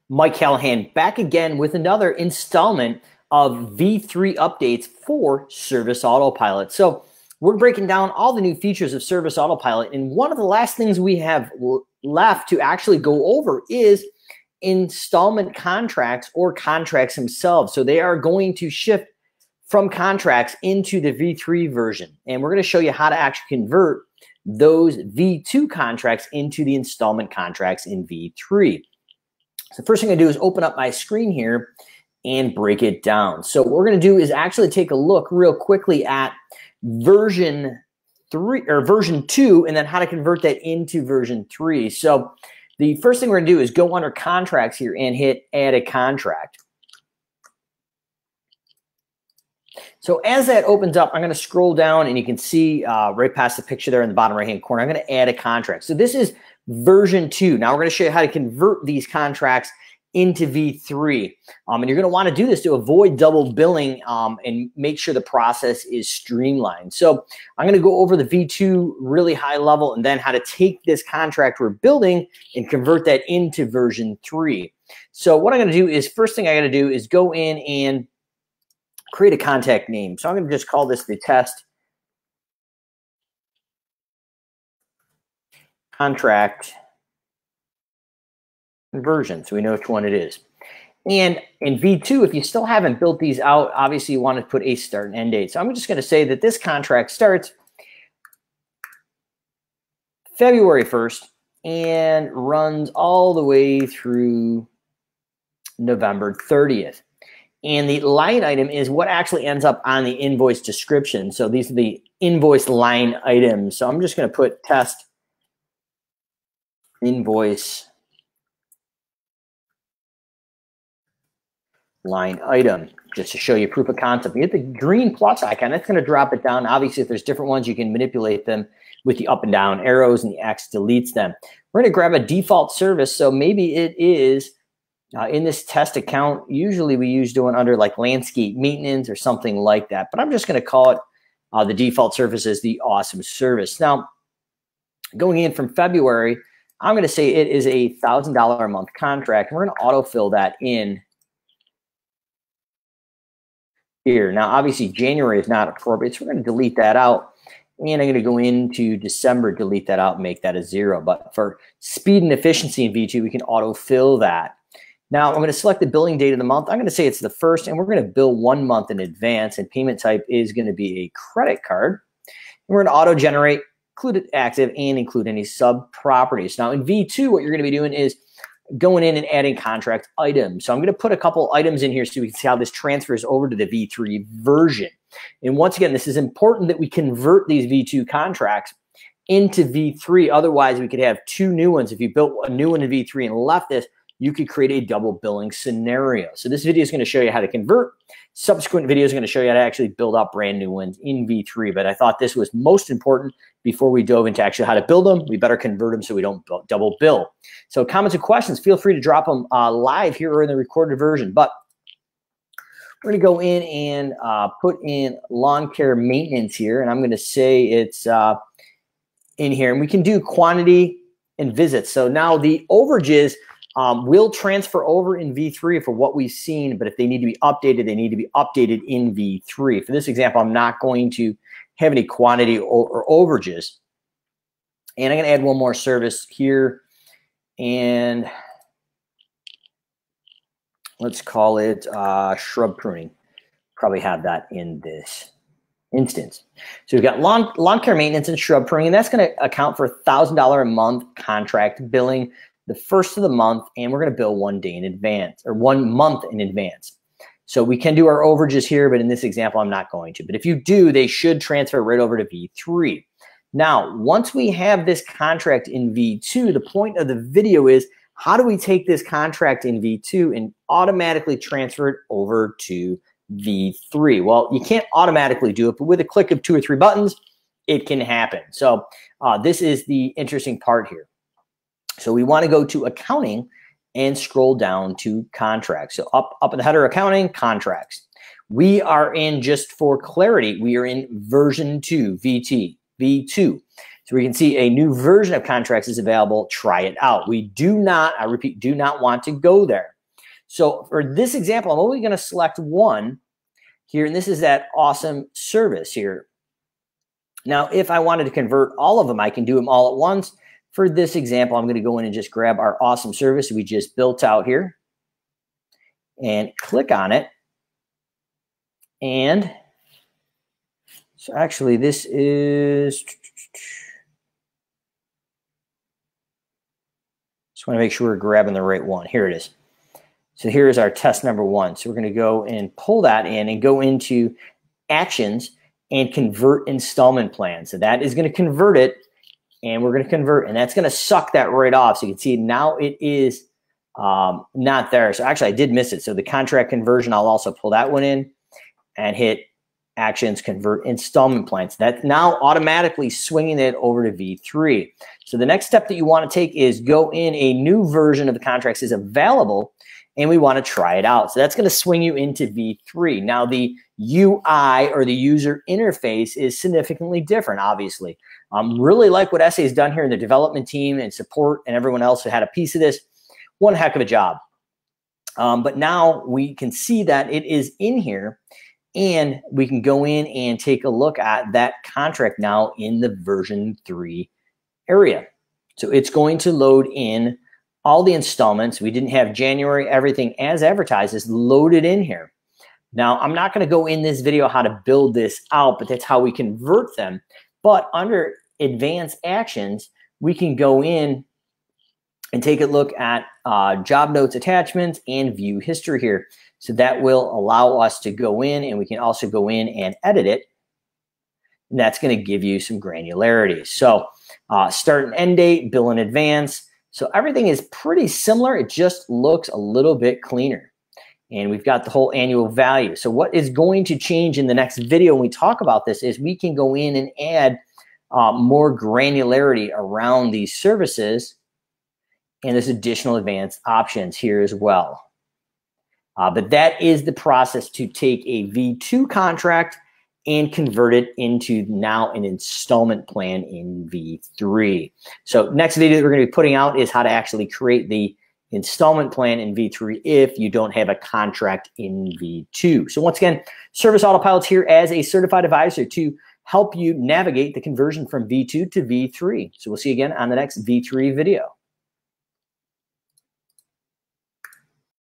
Mike Callahan back again with another installment of V3 updates for Service Autopilot. So we're breaking down all the new features of Service Autopilot, and one of the last things we have left to actually go over is installment contracts or contracts themselves. So they are going to shift from contracts into the V3 version, and we're going to show you how to actually convert those V2 contracts into the installment contracts in V3. So the first thing I do is open up my screen here and break it down. So what we're going to do is actually take a look real quickly at version 3 or version 2 and then how to convert that into version 3. So the first thing we're going to do is go under contracts here and hit add a contract. So as that opens up, I'm going to scroll down and you can see right past the picture there in the bottom right hand corner, I'm going to add a contract. So this is version 2. Now we're going to show you how to convert these contracts into V3. And you're going to want to do this to avoid double billing and make sure the process is streamlined. So I'm going to go over the V2 really high level and then how to take this contract we're building and convert that into version 3. So what I'm going to do is first thing I got to do is go in and create a contact name. So I'm going to just call this the test contract conversion, so we know which one it is. And in V2, if you still haven't built these out, obviously you want to put a start and end date. So I'm just going to say that this contract starts February 1st and runs all the way through November 30th. And the line item is what actually ends up on the invoice description. So these are the invoice line items. So I'm just going to put test invoice line item just to show you proof of concept. You hit the green plus icon, that's going to drop it down. Obviously, if there's different ones, you can manipulate them with the up and down arrows, and the X deletes them. We're going to grab a default service. So maybe it is in this test account. Usually we use doing under like landscape maintenance or something like that. But I'm just going to call it the default service is the awesome service. Now, going in from February, I'm going to say it is a $1,000 a month contract. We're going to autofill that in here. Now, obviously, January is not appropriate, so we're going to delete that out. And I'm going to go into December, delete that out, and make that a 0. But for speed and efficiency in V2, we can autofill that. Now, I'm going to select the billing date of the month. I'm going to say it's the 1st, and we're going to bill 1 month in advance, and payment type is going to be a credit card. And we're going to auto-generate, include it active, and include any sub-properties. Now, in V2, what you're going to be doing is going in and adding contract items. So I'm going to put a couple items in here so we can see how this transfers over to the V3 version. And once again, this is important that we convert these V2 contracts into V3. Otherwise, we could have 2 new ones. If you built a new one in V3 and left this, you could create a double billing scenario. So this video is going to show you how to convert. Subsequent videos are going to show you how to actually build up brand new ones in V3. But I thought this was most important before we dove into actually how to build them. We better convert them so we don't double bill. So comments and questions, feel free to drop them live here or in the recorded version. But we're going to go in and put in lawn care maintenance here. And I'm going to say it's in here. And we can do quantity and visits. So now the overages will transfer over in V3 for what we've seen, but if they need to be updated, they need to be updated in V3. For this example, I'm not going to have any quantity or overages. And I'm going to add one more service here, and let's call it shrub pruning. Probably have that in this instance. So we've got lawn care maintenance and shrub pruning, and that's going to account for $1,000 a month contract billing the 1st of the month, and we're going to bill 1 day in advance or 1 month in advance. So we can do our overages here, but in this example, I'm not going to. But if you do, they should transfer right over to V3. Now, once we have this contract in V2, the point of the video is how do we take this contract in V2 and automatically transfer it over to V3? Well, you can't automatically do it, but with a click of 2 or 3 buttons, it can happen. So this is the interesting part here. So we want to go to accounting and scroll down to contracts. So up in the header, accounting, contracts. We are in, just for clarity, we are in version 2, V2. So we can see a new version of contracts is available. Try it out. We do not, I repeat, do not want to go there. So for this example, I'm only going to select one here, and this is that awesome service here. Now, if I wanted to convert all of them, I can do them all at once. For this example, I'm going to go in and just grab our awesome service we just built out here and click on it. And so actually this is, just want to make sure we're grabbing the right one. Here it is. So here is our test number one. So we're going to go and pull that in and go into actions and convert installment plan. So that is going to convert it, and we're going to convert, and that's going to suck that right off. So you can see now it is not there. So actually I did miss it. So the contract conversion, I'll also pull that one in and hit actions, convert installment plans. That's now automatically swinging it over to V3. So the next step that you want to take is go in a new version of the contracts is available, and we want to try it out. So that's going to swing you into V3. Now the UI, or the user interface, is significantly different, obviously. Really like what SA has done here in the development team and support and everyone else who had a piece of this. One heck of a job. But now we can see that it is in here, and we can go in and take a look at that contract now in the version 3 area. So it's going to load in all the installments. We didn't have January, everything as advertised is loaded in here. Now, I'm not going to go in this video how to build this out, but that's how we convert them. But under advanced actions, we can go in and take a look at job notes, attachments, and view history here. So that will allow us to go in, and we can also go in and edit it. And that's going to give you some granularity. So start and end date, bill in advance. So everything is pretty similar. It just looks a little bit cleaner. And we've got the whole annual value. So what is going to change in the next video when we talk about this is we can go in and add more granularity around these services. And there's additional advanced options here as well. But that is the process to take a V2 contract and convert it into now an installment plan in V3. So next video that we're going to be putting out is how to actually create the installment plan in V3 if you don't have a contract in V2. So once again, Service Autopilot's here as a certified advisor to help you navigate the conversion from V2 to V3. So we'll see you again on the next V3 video.